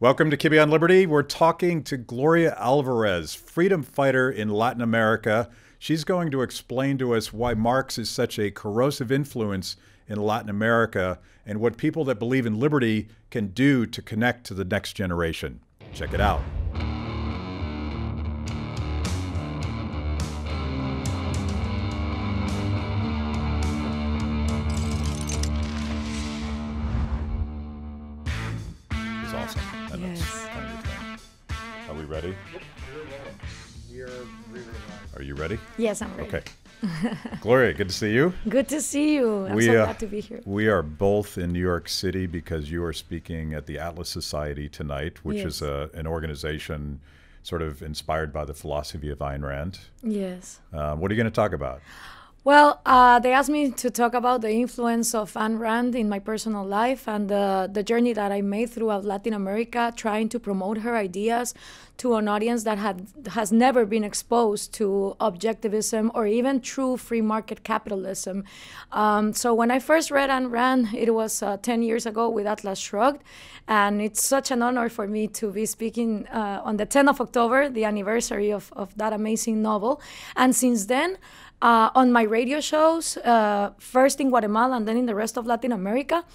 Welcome to Kibbe on Liberty. We're talking to Gloria Alvarez, freedom fighter in Latin America. She's going to explain to us why Marx is such a corrosive influence in Latin America and what people that believe in liberty can do to connect to the next generation. Check it out. It's awesome. And Yes. that's kind of your thing. Are we ready? You're really right. Are you ready? Yes, I'm ready. Okay. Gloria, good to see you. Good to see you. I'm so glad to be here. We are both in New York City because you are speaking at the Atlas Society tonight, which Yes. is an organization sort of inspired by the philosophy of Ayn Rand. Yes. What are you going to talk about? Well, they asked me to talk about the influence of Ayn Rand in my personal life and the journey that I made throughout Latin America, trying to promote her ideas to an audience that has never been exposed to objectivism or even true free market capitalism. So when I first read Ayn Rand, it was 10 years ago with Atlas Shrugged, and it's such an honor for me to be speaking on the 10th of October, the anniversary of that amazing novel. And since then, on my radio shows, first in Guatemala and then in the rest of Latin America,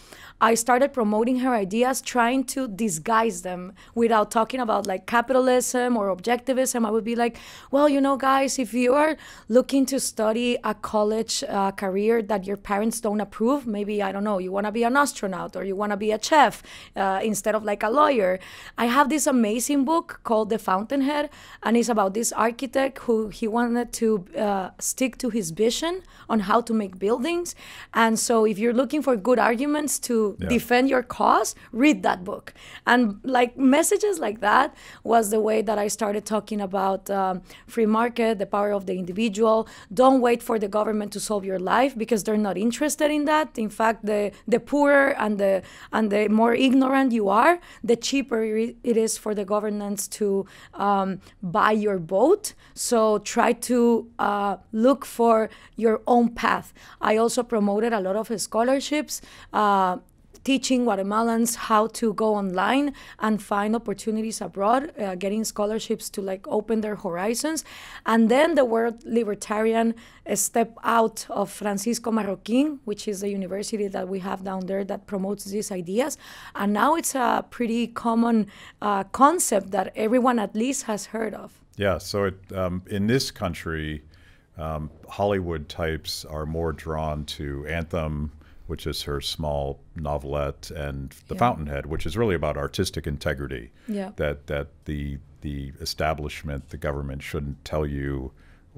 I started promoting her ideas, trying to disguise them without talking about like capitalism or objectivism. I would be like, well, you know, guys, if you are looking to study a college career that your parents don't approve, maybe, I don't know, you want to be an astronaut or you want to be a chef instead of like a lawyer. I have this amazing book called The Fountainhead, and it's about this architect who he wanted to stick to his vision on how to make buildings. And so if you're looking for good arguments to defend your cause, read that book. And like messages like that was the way that I started talking about free market, the power of the individual. Don't wait for the government to solve your life because they're not interested in that. In fact, the poorer and the more ignorant you are, the cheaper it is for the governments to buy your vote. So try to look for your own path. I also promoted a lot of scholarships, teaching Guatemalans how to go online and find opportunities abroad, getting scholarships to like open their horizons. And then the word libertarian stepped out of Francisco Marroquin, which is the university that we have down there that promotes these ideas. And now it's a pretty common concept that everyone at least has heard of. Yeah, so in this country, Hollywood types are more drawn to Anthem, which is her small novelette, and The Fountainhead, which is really about artistic integrity. Yeah. That the establishment, the government shouldn't tell you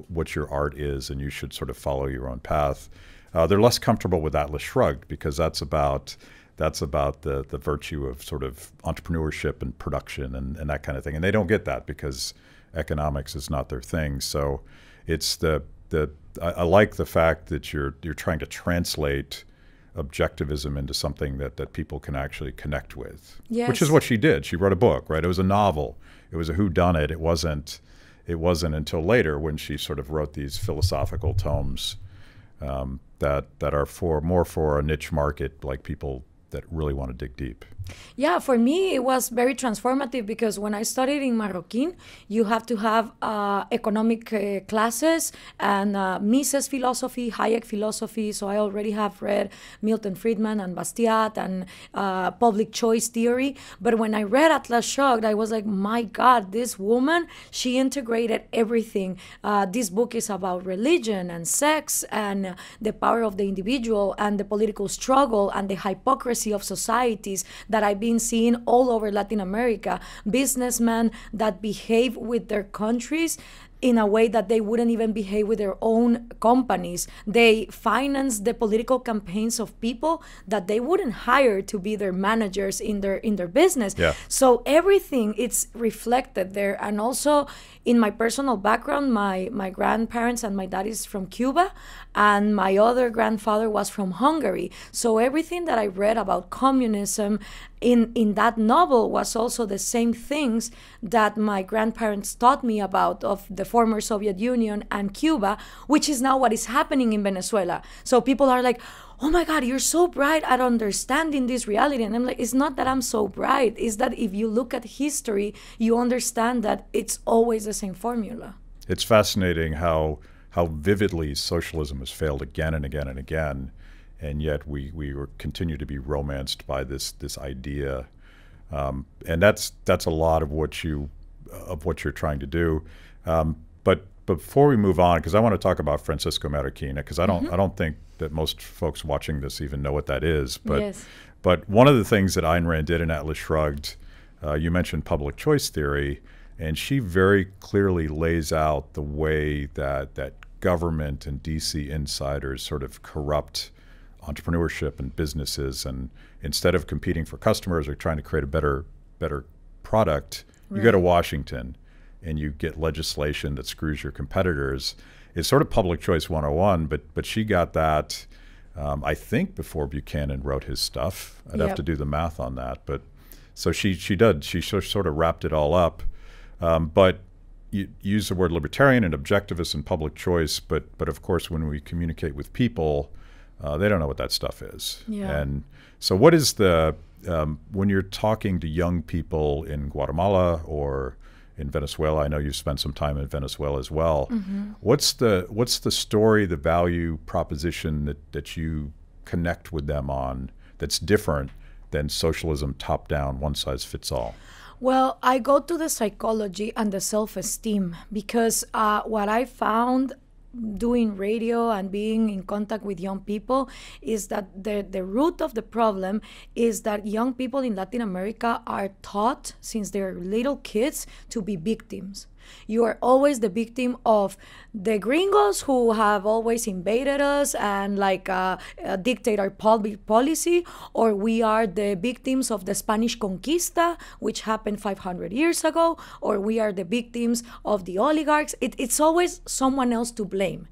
what your art is, and you should sort of follow your own path. They're less comfortable with Atlas Shrugged because that's about the virtue of sort of entrepreneurship and production and that kind of thing. And they don't get that because economics is not their thing. So it's I like the fact that you're trying to translate objectivism into something that people can actually connect with. Yes. Which is what she did. She wrote a book, right? It was a novel. It was a whodunit. It wasn't until later when she sort of wrote these philosophical tomes that are more for a niche market, like people that really want to dig deep. Yeah, for me, it was very transformative because when I studied in Marroquin, you have to have economic classes and Mises philosophy, Hayek philosophy. So I already have read Milton Friedman and Bastiat and public choice theory. But when I read Atlas Shrugged, I was like, my God, this woman, she integrated everything. This book is about religion and sex and the power of the individual and the political struggle and the hypocrisy of societies that I've been seeing all over Latin America. Businessmen that behave with their countries in a way that they wouldn't even behave with their own companies. They finance the political campaigns of people that they wouldn't hire to be their managers in their business. Yeah. So everything, it's reflected there. And also in my personal background, my grandparents and my dad is from Cuba, and my other grandfather was from Hungary. So everything that I read about communism in that novel was also the same things that my grandparents taught me about of the former Soviet Union and Cuba, which is now what is happening in Venezuela. So people are like, oh my God, you're so bright at understanding this reality. And I'm like, it's not that I'm so bright. It's that if you look at history, you understand that it's always the same formula. It's fascinating how vividly socialism has failed again and again and again, and yet we continue to be romanced by this idea, and that's a lot of what you're trying to do. But before we move on, because I want to talk about Francisco Marroquín, because I don't think that most folks watching this even know what that is. But yes. But one of the things that Ayn Rand did in Atlas Shrugged, you mentioned public choice theory. And she very clearly lays out the way that government and DC insiders sort of corrupt entrepreneurship and businesses. And instead of competing for customers or trying to create a better product, you go to Washington and you get legislation that screws your competitors. It's sort of public choice 101, but she got that, I think, before Buchanan wrote his stuff. I'd have to do the math on that. But so she did. She sort of wrapped it all up. But you use the word libertarian and objectivist and public choice, but of course when we communicate with people, they don't know what that stuff is. Yeah. And so what is the, when you're talking to young people in Guatemala or in Venezuela, I know you spent some time in Venezuela as well, what's the story, the value proposition that you connect with them on that's different than socialism top-down, one-size-fits-all? Well, I go to the psychology and the self-esteem because what I found doing radio and being in contact with young people is that the root of the problem is that young people in Latin America are taught since they're little kids to be victims. You are always the victim of the gringos who have always invaded us and dictate our policy, or we are the victims of the Spanish Conquista, which happened 500 years ago, or we are the victims of the oligarchs. It's always someone else to blame.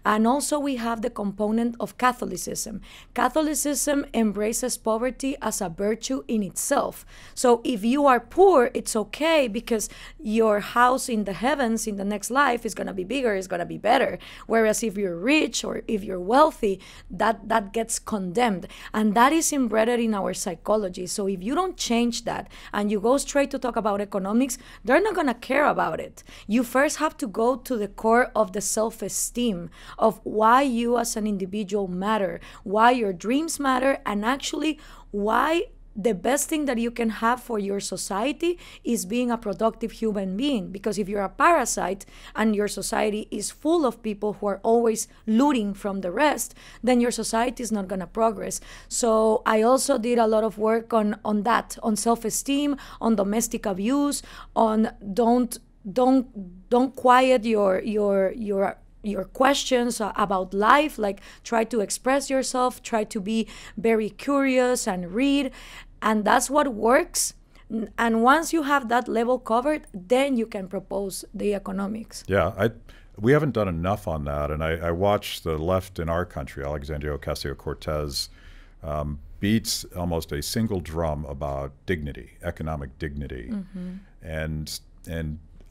And also we have the component of Catholicism. Catholicism embraces poverty as a virtue in itself. So if you are poor, it's okay because your house in the heavens in the next life is going to be bigger, is going to be better. Whereas if you're rich or if you're wealthy, that gets condemned. And that is embedded in our psychology. So if you don't change that and you go straight to talk about economics, they're not going to care about it. You first have to go to the core of the self-esteem of why you as an individual matter, why your dreams matter, and actually why the best thing that you can have for your society is being a productive human being. Because if you're a parasite and your society is full of people who are always looting from the rest, then your society is not going to progress. So I also did a lot of work on that, on self-esteem, on domestic abuse, on don't quiet your questions about life, like try to express yourself, try to be very curious and read, and that's what works. And once you have that level covered, then you can propose the economics. Yeah, we haven't done enough on that, and I watch the left in our country, Alexandria Ocasio-Cortez, beats almost a single drum about dignity, economic dignity, and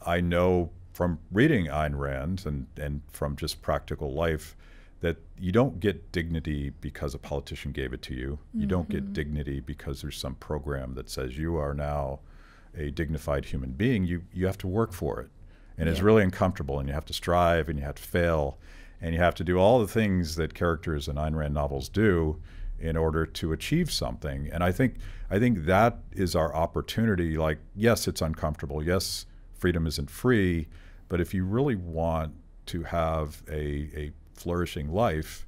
I know from reading Ayn Rand and from just practical life that you don't get dignity because a politician gave it to you. You don't get dignity because there's some program that says you are now a dignified human being. You have to work for it. And it's really uncomfortable, and you have to strive, and you have to fail, and you have to do all the things that characters in Ayn Rand novels do in order to achieve something. And I think that is our opportunity. Like, yes, it's uncomfortable. Yes, freedom isn't free. But if you really want to have a flourishing life,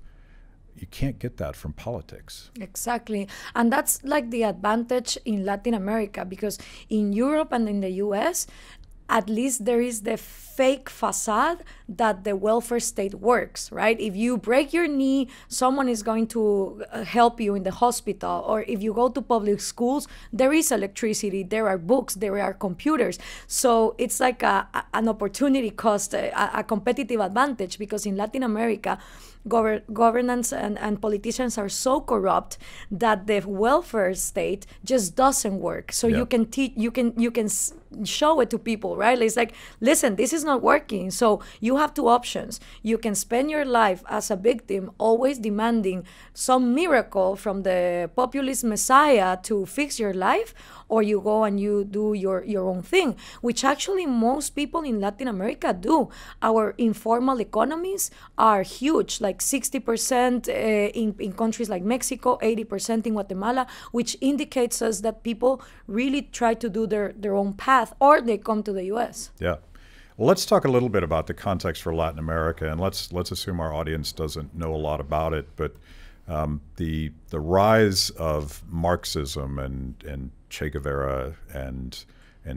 you can't get that from politics. Exactly. And that's like the advantage in Latin America, because in Europe and in the US, at least there is the fake facade that the welfare state works, right? If you break your knee, someone is going to help you in the hospital. Or if you go to public schools, there is electricity, there are books, there are computers. So it's like an opportunity cost, a competitive advantage, because in Latin America, governance and politicians are so corrupt that the welfare state just doesn't work. So you can teach, you can show it to people, right? It's like, listen, this is not working. So you have two options. You can spend your life as a victim, always demanding some miracle from the populist messiah to fix your life, or you go and you do your own thing, which actually most people in Latin America do. Our informal economies are huge, like 60% in countries like Mexico, 80% in Guatemala, which indicates us that people really try to do their own path, or they come to the U.S. Yeah. Well, let's talk a little bit about the context for Latin America, and let's assume our audience doesn't know a lot about it, but the rise of Marxism and Che Guevara and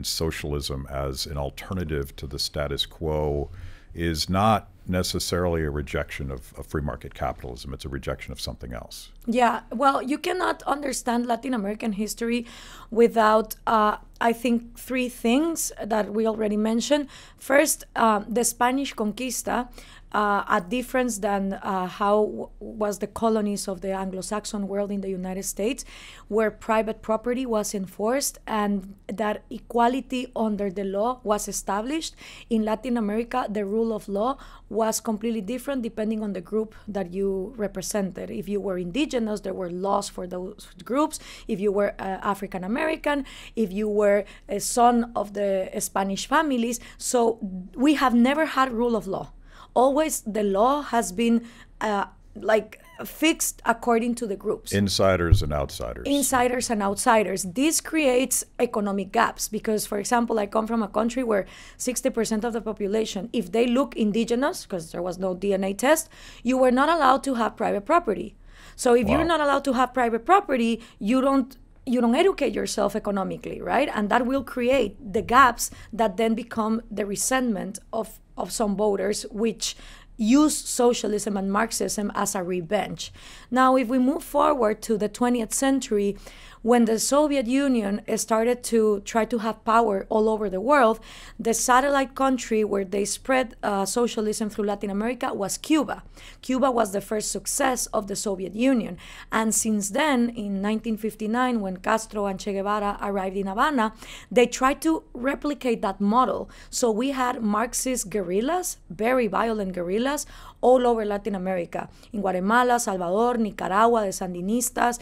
socialism as an alternative to the status quo is not necessarily a rejection of free market capitalism. It's a rejection of something else. Yeah, well, you cannot understand Latin American history without, I think, three things that we already mentioned. First, the Spanish conquista, a difference than how was the colonies of the Anglo-Saxon world in the United States, where private property was enforced and that equality under the law was established. In Latin America, the rule of law was completely different depending on the group that you represented. If you were indigenous, there were laws for those groups. If you were African American, if you were a son of the Spanish families. So we have never had rule of law. Always the law has been fixed according to the groups. Insiders and outsiders. Insiders and outsiders. This creates economic gaps because, for example, I come from a country where 60% of the population, if they look indigenous, because there was no DNA test, you were not allowed to have private property. So if you're not allowed to have private property, you don't educate yourself economically, right? And that will create the gaps that then become the resentment of some voters, which use socialism and Marxism as a revenge. Now, if we move forward to the 20th century, when the Soviet Union started to try to have power all over the world, the satellite country where they spread socialism through Latin America was Cuba. Cuba was the first success of the Soviet Union. And since then, in 1959, when Castro and Che Guevara arrived in Havana, they tried to replicate that model. So we had Marxist guerrillas, very violent guerrillas, all over Latin America, in Guatemala, Salvador, Nicaragua, the Sandinistas,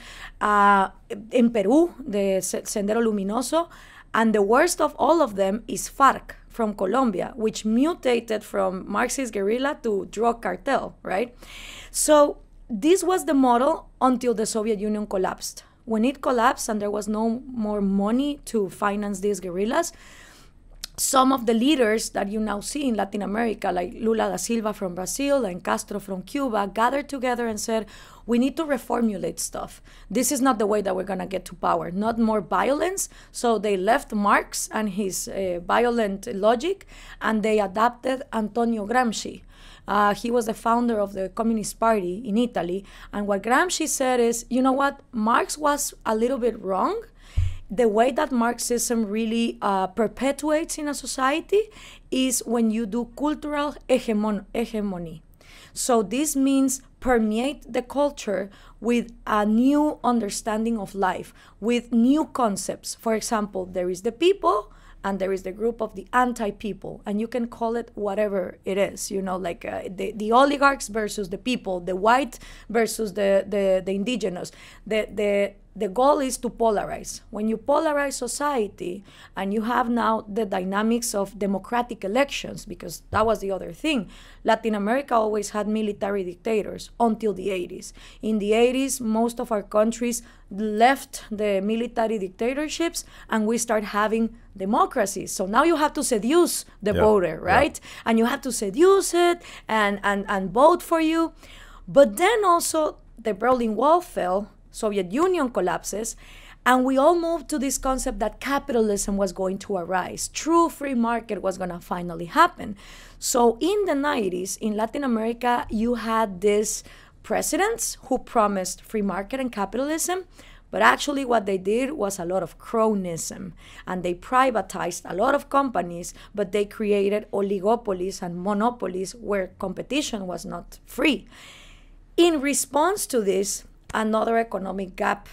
in Peru, the Sendero Luminoso, and the worst of all of them is FARC from Colombia, which mutated from Marxist guerrilla to drug cartel, right? So this was the model until the Soviet Union collapsed. When it collapsed and there was no more money to finance these guerrillas, some of the leaders that you now see in Latin America, like Lula da Silva from Brazil and Castro from Cuba, gathered together and said, we need to reformulate stuff. This is not the way that we're going to get to power, not more violence. So they left Marx and his violent logic, and they adopted Antonio Gramsci. He was the founder of the Communist Party in Italy. And what Gramsci said is, you know what, Marx was a little bit wrong. The way that Marxism really perpetuates in a society is when you do cultural hegemony. So this means permeate the culture with a new understanding of life, with new concepts. For example, there is the people and there is the group of the anti-people, and you can call it whatever it is, you know, like the oligarchs versus the people, the white versus the indigenous. The goal is to polarize. When you polarize society and you have now the dynamics of democratic elections, because that was the other thing. Latin America always had military dictators until the 80s. In the 80s, most of our countries left the military dictatorships and we start having democracies. So now you have to seduce the voter, right? And you have to seduce it and vote for you. But then also the Berlin Wall fell, Soviet Union collapses, And we all moved to this concept that capitalism was going to arise. True free market was going to finally happen. So in the 90s, in Latin America, you had these presidents who promised free market and capitalism, but actually what they did was a lot of cronyism. And they privatized a lot of companies, but they created oligopolies and monopolies where competition was not free. In response to this, another economic gap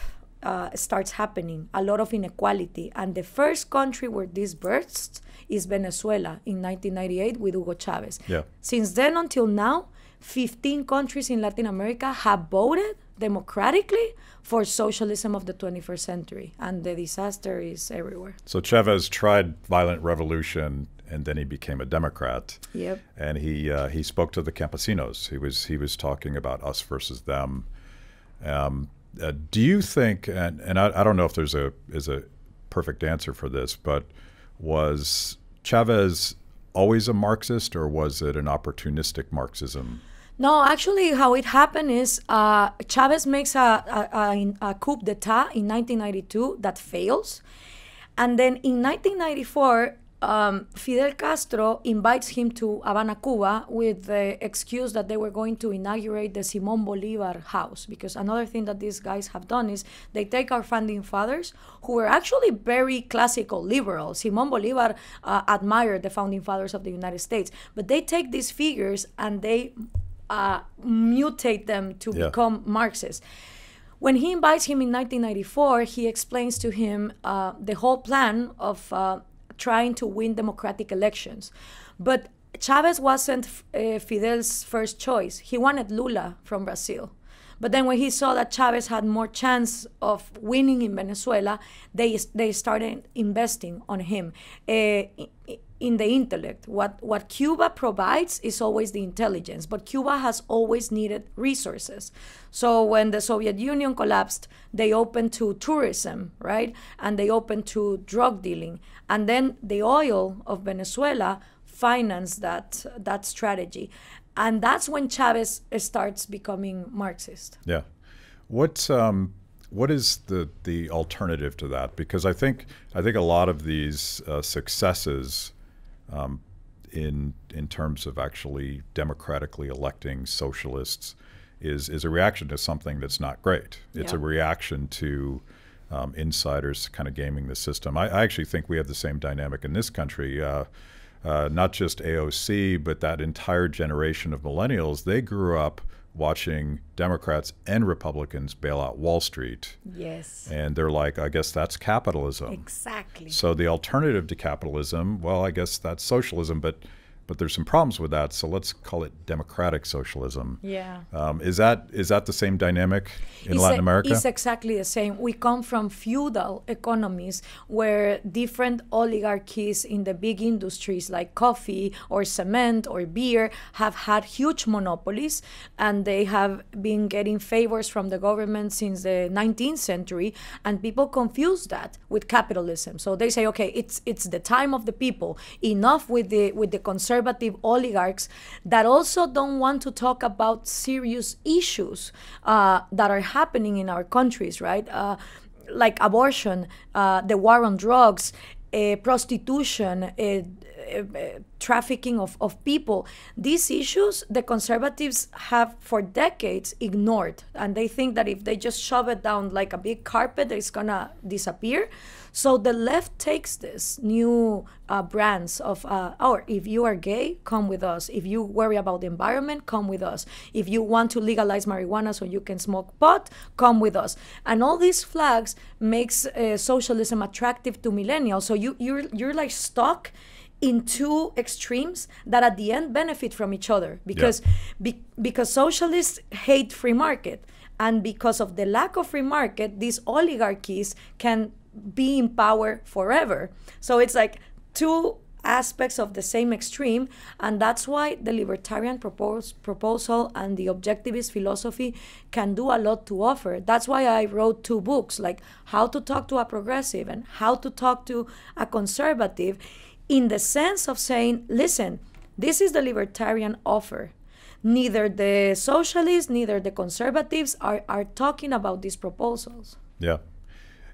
starts happening, a lot of inequality. And the first country where this bursts is Venezuela in 1998 with Hugo Chavez. Yeah. Since then until now, 15 countries in Latin America have voted democratically for socialism of the 21st century. And the disaster is everywhere. So Chavez tried violent revolution, and then he became a Democrat. Yep. And he spoke to the campesinos. He was talking about us versus them. Do you think, and I don't know if there's a perfect answer for this, but was Chavez always a Marxist, or was it an opportunistic Marxism? No, actually, how it happened is Chavez makes a coup d'etat in 1992 that fails. And then in 1994, Fidel Castro invites him to Havana, Cuba, with the excuse that they were going to inaugurate the Simón Bolívar house. Because another thing that these guys have done is they take our founding fathers, who were actually very classical liberals. Simón Bolívar admired the founding fathers of the United States. But they take these figures and they mutate them to become Marxists. When he invites him in 1994, he explains to him the whole plan of trying to win democratic elections. But Chavez wasn't Fidel's first choice. He wanted Lula from Brazil. But then when he saw that Chavez had more chance of winning in Venezuela, they started investing on him in the intellect. What Cuba provides is always the intelligence, but Cuba has always needed resources. So when the Soviet Union collapsed, they opened to tourism, right? And they opened to drug dealing. And then the oil of Venezuela financed that strategy. And that's when Chavez starts becoming Marxist. Yeah. What is the alternative to that? Because I think a lot of these successes in terms of actually democratically electing socialists is a reaction to something that's not great. It's a reaction to insiders kind of gaming the system. I actually think we have the same dynamic in this country. Not just AOC, but that entire generation of millennials, they grew up watching Democrats and Republicans bail out Wall Street. Yes. And they're like, I guess that's capitalism. Exactly. So the alternative to capitalism, well, I guess that's socialism, but there's some problems with that. So let's call it democratic socialism. Yeah. Is that the same dynamic in Latin America? It's exactly the same. We come from feudal economies where different oligarchies in the big industries like coffee or cement or beer have had huge monopolies, and they have been getting favors from the government since the 19th century, and people confuse that with capitalism. So they say, okay, it's the time of the people. Enough with the conservative oligarchs that also don't want to talk about serious issues that are happening in our countries, right? Like abortion, the war on drugs, prostitution, trafficking of people. These issues, the conservatives have for decades ignored, and they think that if they just shove it down like a big carpet, it's gonna disappear. So the left takes this new brands of, if you are gay, come with us. If you worry about the environment, come with us. If you want to legalize marijuana so you can smoke pot, come with us. And all these flags makes socialism attractive to millennials. So you're like stuck in two extremes that at the end benefit from each other, because because socialists hate free market, and because of the lack of free market, these oligarchies can be in power forever. So it's like two aspects of the same extreme, and that's why the libertarian proposal and the objectivist philosophy can do a lot to offer. That's why I wrote 2 books, like How to Talk to a Progressive and How to Talk to a Conservative, in the sense of saying, listen, this is the libertarian offer. Neither the socialists, neither the conservatives are talking about these proposals. Yeah.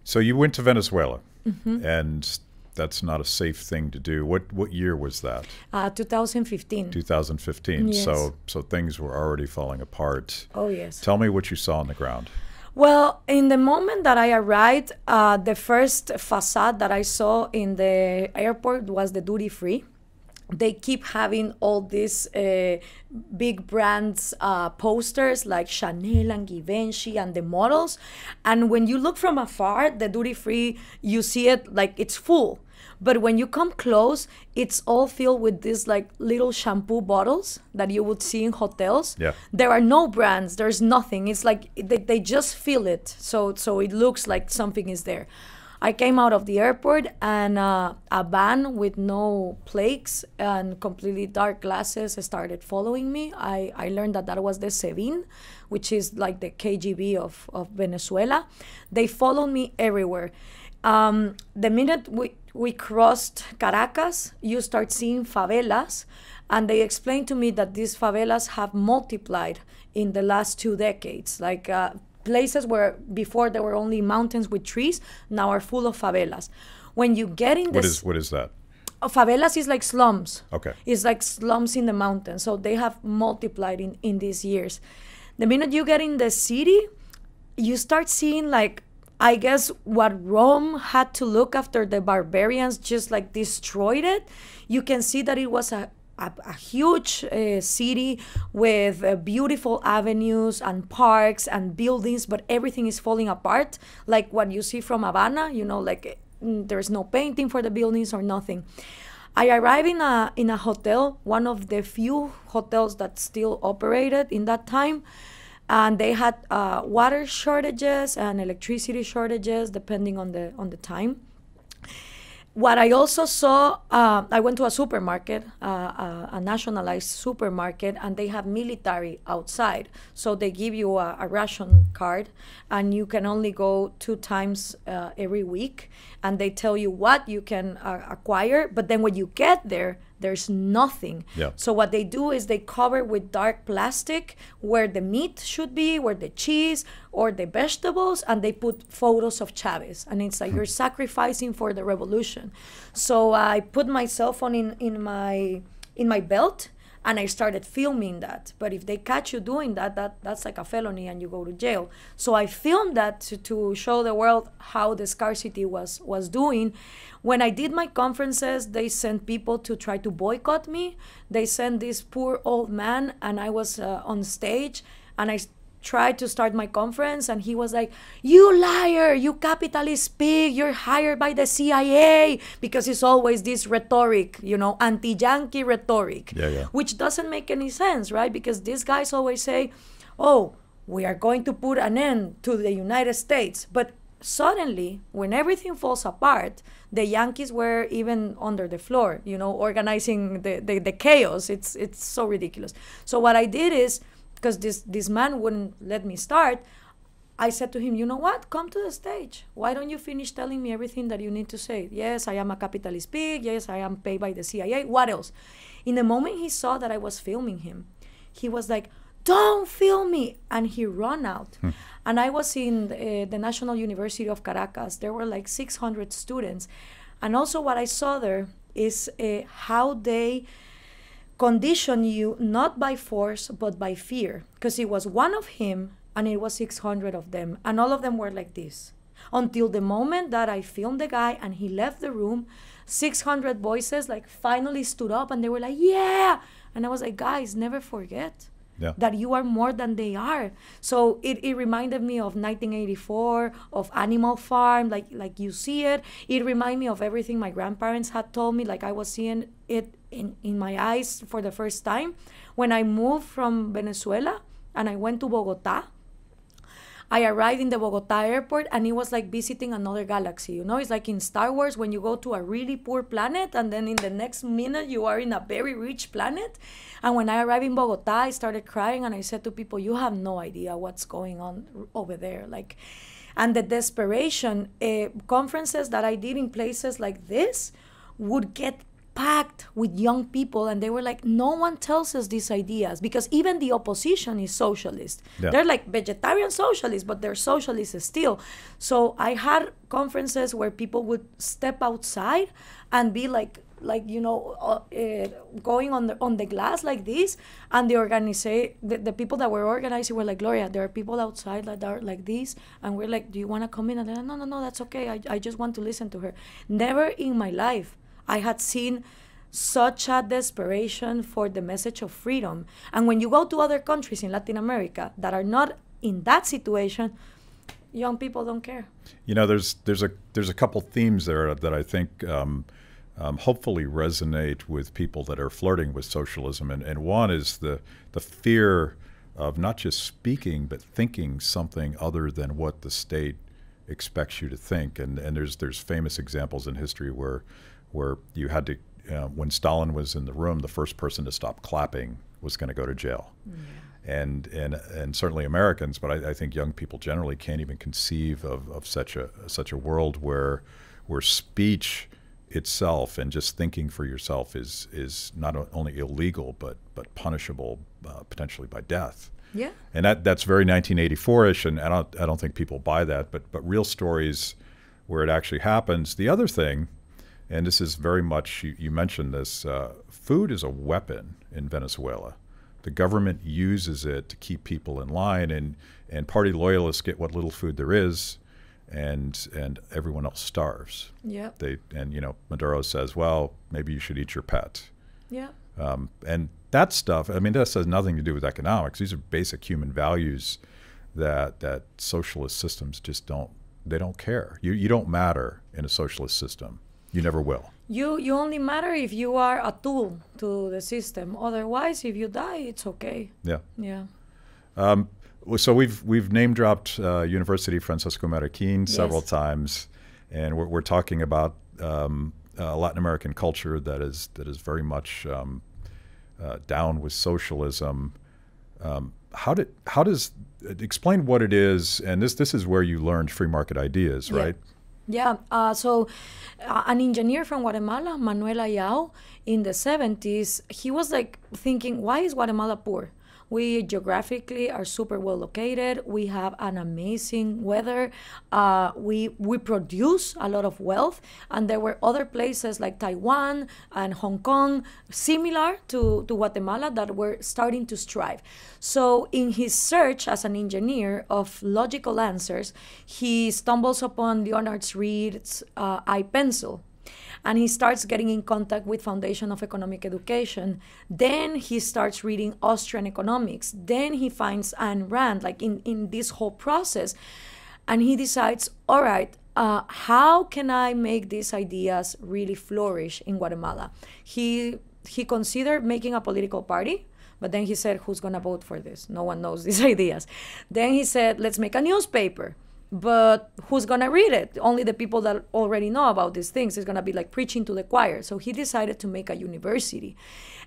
So you went to Venezuela, Mm-hmm. and that's not a safe thing to do. What year was that? 2015. 2015. Yes. So things were already falling apart. Oh, yes. Tell me what you saw on the ground. Well, in the moment that I arrived, the first facade that I saw in the airport was the duty free. They keep having all these big brands posters like Chanel and Givenchy and the models. And when you look from afar, the duty free, you see it like it's full. But when you come close, it's all filled with these like little shampoo bottles that you would see in hotels. Yeah. There are no brands. There's nothing. It's like they just fill it. So it looks like something is there. I came out of the airport and a van with no plaques and completely dark glasses started following me. I learned that was the SEBIN, which is like the KGB of Venezuela. They followed me everywhere. The minute we crossed Caracas, you start seeing favelas, and they explained to me that these favelas have multiplied in the last 2 decades. Like places where before there were only mountains with trees, now are full of favelas. When you get in this... What is that? Favelas is like slums. Okay. It's like slums in the mountains. So they have multiplied in these years. The minute you get in the city, you start seeing like, I guess what Rome had to look after the barbarians just like destroyed it. You can see that it was a huge city with beautiful avenues and parks and buildings, but everything is falling apart, like what you see from Havana, like there's no painting for the buildings or nothing. I arrived in a hotel, one of the few hotels that still operated in that time, and they had water shortages and electricity shortages depending on the time. What I also saw, I went to a supermarket, a nationalized supermarket, and they have military outside. So they give you a ration card, and you can only go 2 times every week. And they tell you what you can acquire. But then when you get there, there's nothing. Yeah. So what they do is they cover with dark plastic where the meat should be, where the cheese or the vegetables, and they put photos of Chavez. And it's like you're sacrificing for the revolution. So I put my cell phone in my belt, and I started filming that. But if they catch you doing that's like a felony and you go to jail. So I filmed that to show the world how the scarcity was doing. When I did my conferences, they sent people to try to boycott me. They sent this poor old man, and I was on stage, and I tried to start my conference, and he was like, "You liar, you capitalist pig, you're hired by the CIA," because it's always this rhetoric, anti-Yankee rhetoric, which doesn't make any sense, right? Because these guys always say, "Oh, we are going to put an end to the United States," but suddenly, when everything falls apart, the Yankees were even under the floor, organizing the chaos. It's so ridiculous. So what I did is, because this man wouldn't let me start, I said to him, "You know what? Come to the stage. Why don't you finish telling me everything that you need to say? Yes, I am a capitalist pig. Yes, I am paid by the CIA. What else?" In the moment he saw that I was filming him, he was like, "Don't film me," and he ran out. And I was in the National University of Caracas. There were like 600 students. And also what I saw there is how they condition you not by force but by fear, because it was one of him and it was 600 of them, and all of them were like this until the moment that I filmed the guy and he left the room. 600 voices like finally stood up and they were like, "Yeah," and I was like, "Guys, never forget that you are more than they are." So it reminded me of 1984, of Animal Farm, like you see it. It reminded me of everything my grandparents had told me, like I was seeing it in my eyes for the first time. When I moved from Venezuela and I went to Bogota, I arrived in the Bogota airport and it was like visiting another galaxy. It's like in Star Wars when you go to a really poor planet and then in the next minute you are in a very rich planet. And when I arrived in Bogota, I started crying and I said to people, "You have no idea what's going on over there." And the desperation, conferences that I did in places like this would get packed with young people, and they were like, no one tells us these ideas, because even the opposition is socialist. Yeah. They're like vegetarian socialists, but they're socialists still. So I had conferences where people would step outside and be like going on the glass like this, and the people that were organizing were like, Gloria, there are people outside that are like this, and we're like, do you want to come in? And they're like, no, that's okay. I just want to listen to her. Never in my life I had seen such a desperation for the message of freedom. And when you go to other countries in Latin America that are not in that situation, young people don't care. You know, there's a couple themes there that I think hopefully resonate with people that are flirting with socialism. And one is the fear of not just speaking, but thinking something other than what the state expects you to think. And there's famous examples in history where you had to, when Stalin was in the room, the first person to stop clapping was going to go to jail. Yeah. And certainly Americans, but I think young people generally can't even conceive of such a world where speech itself and just thinking for yourself is not only illegal but punishable potentially by death. Yeah. And that's very 1984-ish, and I don't think people buy that, but real stories where it actually happens. The other thing, and this is very much, you mentioned this, food is a weapon in Venezuela. The government uses it to keep people in line, and party loyalists get what little food there is, and everyone else starves. Yeah. Maduro says, well, maybe you should eat your pet. Yeah. And that stuff, I mean, that has nothing to do with economics. These are basic human values that socialist systems just don't care. You don't matter in a socialist system. You never will. You only matter if you are a tool to the system. Otherwise, if you die, it's okay. Yeah. Yeah. So we've name dropped University Francisco Marroquin several Yes. times, and we're talking about Latin American culture that is very much down with socialism. How does explain what it is? And this is where you learned free market ideas, right? Yeah. So an engineer from Guatemala, Manuel Ayao, in the 70s, he was like thinking, why is Guatemala poor? We geographically are super well located. We have an amazing weather. We produce a lot of wealth. And there were other places like Taiwan and Hong Kong, similar to Guatemala, that were starting to strive. So in his search as an engineer of logical answers, he stumbles upon Leonard Reed's iPencil. And he starts getting in contact with Foundation of Economic Education. Then he starts reading Austrian economics. Then he finds Ayn Rand, like in this whole process. And he decides, all right, how can I make these ideas really flourish in Guatemala? He considered making a political party, but then he said, who's going to vote for this? No one knows these ideas. Then he said, let's make a newspaper. But who's going to read it? Only the people that already know about these things. It's going to be like preaching to the choir. So he decided to make a university.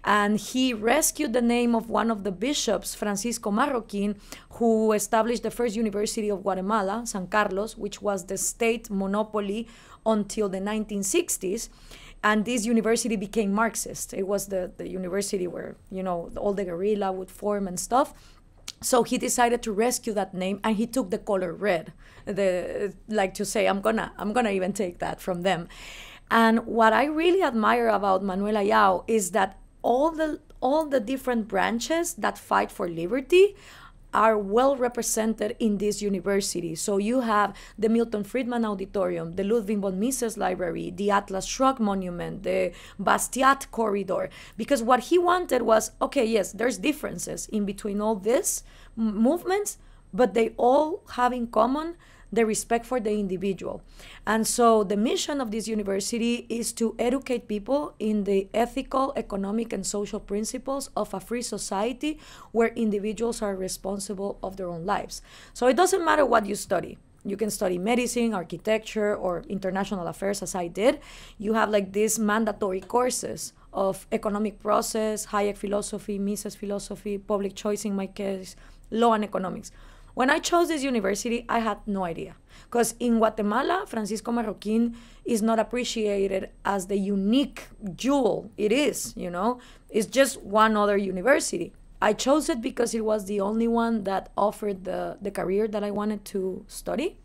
And he rescued the name of one of the bishops, Francisco Marroquin, who established the first university of Guatemala, San Carlos, which was the state monopoly until the 1960s. And this university became Marxist. It was the university where, all the guerrilla would form and stuff. So he decided to rescue that name, and he took the color red, like to say, I'm gonna even take that from them. And what I really admire about Manuel Ayao is that all the different branches that fight for liberty are well represented in this university. So you have the Milton Friedman Auditorium, the Ludwig von Mises Library, the Atlas Shrugged Monument, the Bastiat Corridor, because what he wanted was, okay, yes, there's differences in between all these movements, but they all have in common the respect for the individual. And so the mission of this university is to educate people in the ethical, economic, and social principles of a free society where individuals are responsible of their own lives. So it doesn't matter what you study. You can study medicine, architecture, or international affairs, as I did. You have like these mandatory courses of economic process, Hayek philosophy, Mises philosophy, public choice in my case, law and economics. When I chose this university, I had no idea. Because in Guatemala, Francisco Marroquín is not appreciated as the unique jewel it is, you know? It's just one other university. I chose it because it was the only one that offered the career that I wanted to study.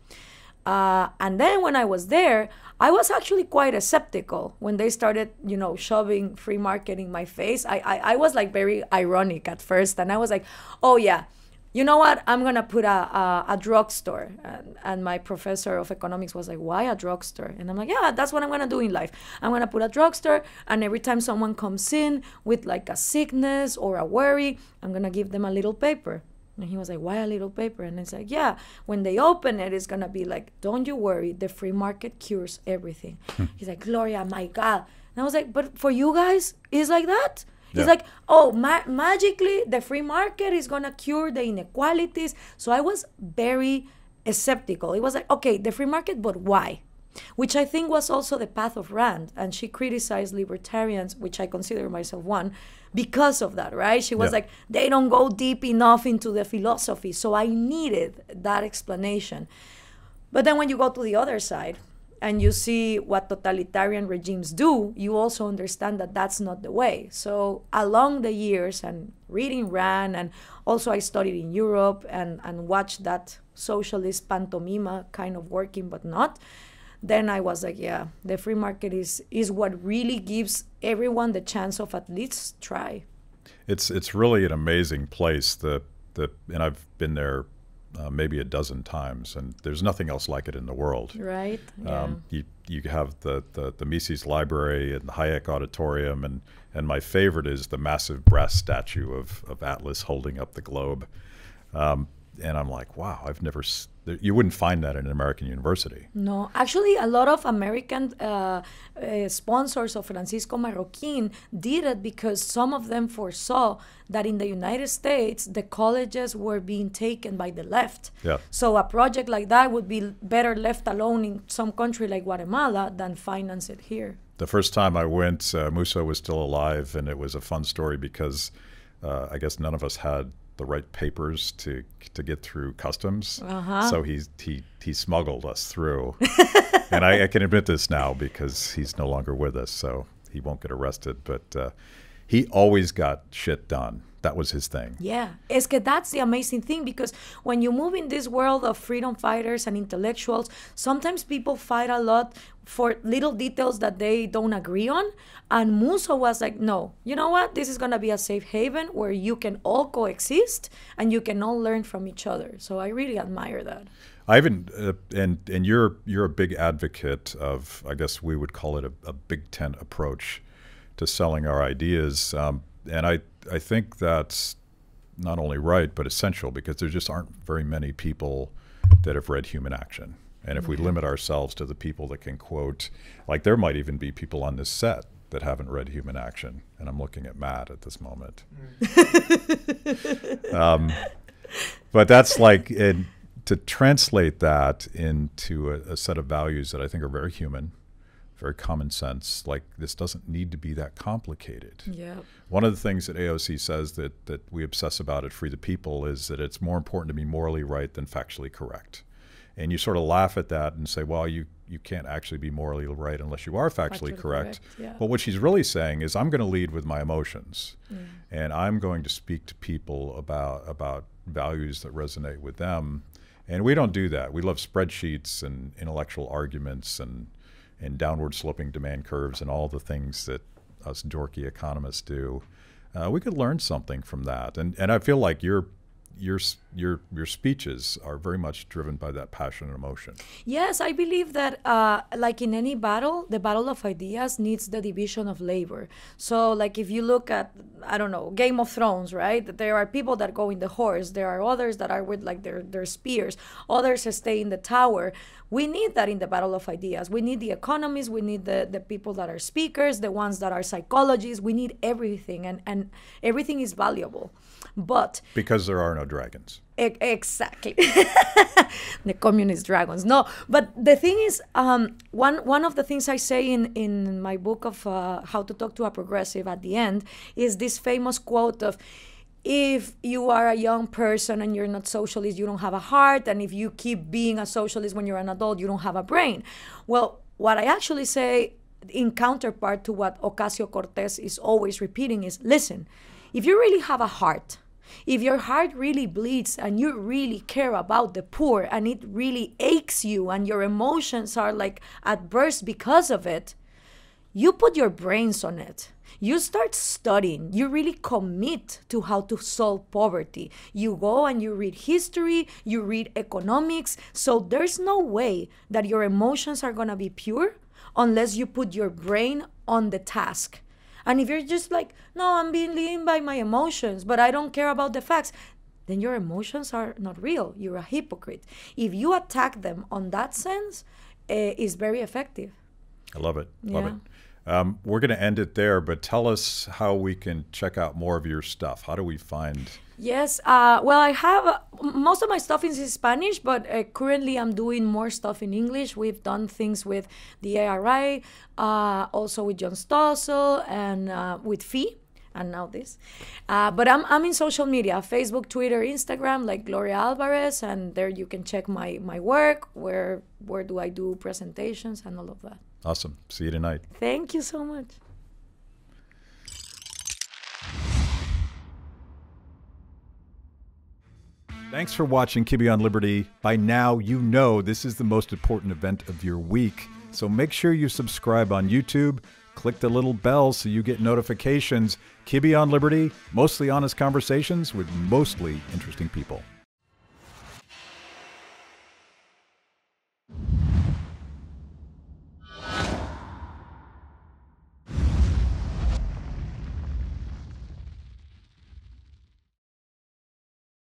And then when I was there, I was actually quite skeptical when they started, you know, shoving free market in my face. I was like very ironic at first. And I was like, oh yeah, you know what? I'm going to put a drugstore. And my professor of economics was like, why a drugstore? And I'm like, yeah, that's what I'm going to do in life. I'm going to put a drugstore. And every time someone comes in with like a sickness or a worry, I'm going to give them a little paper. And he was like, why a little paper? And it's like, yeah, when they open it, it's going to be like, don't you worry. The free market cures everything. He's like, Gloria, my God. And I was like, but for you guys, it's like that? He's like, oh, magically, the free market is going to cure the inequalities. So I was very skeptical. It was like, okay, the free market, but why? Which I think was also the path of Rand. And she criticized libertarians, which I consider myself one, because of that, right? She was like, they don't go deep enough into the philosophy. So I needed that explanation. But then when you go to the other side, and you see what totalitarian regimes do, you also understand that that's not the way. So along the years and reading Rand, and also I studied in Europe and watched that socialist pantomima kind of working, but not. Then I was like, yeah, the free market is what really gives everyone the chance of at least try. It's really an amazing place. And I've been there maybe a dozen times, and there's nothing else like it in the world. Right. Yeah. You have the Mises Library and the Hayek Auditorium, and my favorite is the massive brass statue of Atlas holding up the globe. And I'm like, wow, you wouldn't find that in an American university. No, actually, a lot of American sponsors of Francisco Marroquín did it because some of them foresaw that in the United States, the colleges were being taken by the left. Yeah. So a project like that would be better left alone in some country like Guatemala than finance it here. The first time I went, Musa was still alive, and it was a fun story because I guess none of us had the right papers to get through customs. So he smuggled us through. And I can admit this now because he's no longer with us, so he won't get arrested. But he always got shit done. That was his thing. Yeah, es que that's the amazing thing, because when you move in this world of freedom fighters and intellectuals, sometimes people fight a lot for little details that they don't agree on. And Musso was like, no, you know what? This is going to be a safe haven where you can all coexist and you can all learn from each other. So I really admire that. Ivan, and you're a big advocate of, I guess we would call it a big tent approach to selling our ideas. And I think that's not only right, but essential, because there just aren't very many people that have read Human Action. And if we limit ourselves to the people that can quote, like there might even be people on this set that haven't read Human Action. And I'm looking at Matt at this moment. But that's like, to translate that into a set of values that I think are very human, very common sense, like this doesn't need to be that complicated. Yeah. One of the things that AOC says that we obsess about at Free the People is that it's more important to be morally right than factually correct. And you sort of laugh at that and say, well, you can't actually be morally right unless you are factually correct. Yeah. But what she's really saying is I'm going to lead with my emotions. And I'm going to speak to people about values that resonate with them. And we don't do that. We love spreadsheets and intellectual arguments and downward sloping demand curves and all the things that us dorky economists do. We could learn something from that. And I feel like your speeches are very much driven by that passion and emotion. Yes, I believe that like in any battle, the battle of ideas needs the division of labor. So like if you look at, I don't know, Game of Thrones, right? There are people that go in the horse. There are others that are with like their spears. Others stay in the tower. We need that in the battle of ideas. We need the economists. We need the people that are speakers, the ones that are psychologists. We need everything, and everything is valuable. But because there are no dragons. Exactly. The communist dragons. No, but the thing is, one of the things I say in my book of How to Talk to a Progressive at the end is this famous quote of, if you are a young person and you're not socialist, you don't have a heart. And if you keep being a socialist when you're an adult, you don't have a brain. Well, what I actually say in counterpart to what Ocasio-Cortez is always repeating is, listen, if you really have a heart, if your heart really bleeds and you really care about the poor and it really aches you and your emotions are like at burst because of it, you put your brains on it. You start studying. You really commit to how to solve poverty. You go and you read history, you read economics. So there's no way that your emotions are going to be pure unless you put your brain on the task. And if you're just like, no, I'm being leading by my emotions, but I don't care about the facts, then your emotions are not real. You're a hypocrite. If you attack them on that sense, it's very effective. I love it. Love it. We're going to end it there, but tell us how we can check out more of your stuff. How do we find... Yes, well, I have most of my stuff is in Spanish, but currently I'm doing more stuff in English. We've done things with the ARI, also with John Stossel, and with Fee, and now this. But I'm in social media, Facebook, Twitter, Instagram, like Gloria Alvarez, and there you can check my work, where do I do presentations and all of that. Awesome. See you tonight. Thank you so much. Thanks for watching Kibbe on Liberty. By now, you know this is the most important event of your week. So make sure you subscribe on YouTube. Click the little bell so you get notifications. Kibbe on Liberty, mostly honest conversations with mostly interesting people.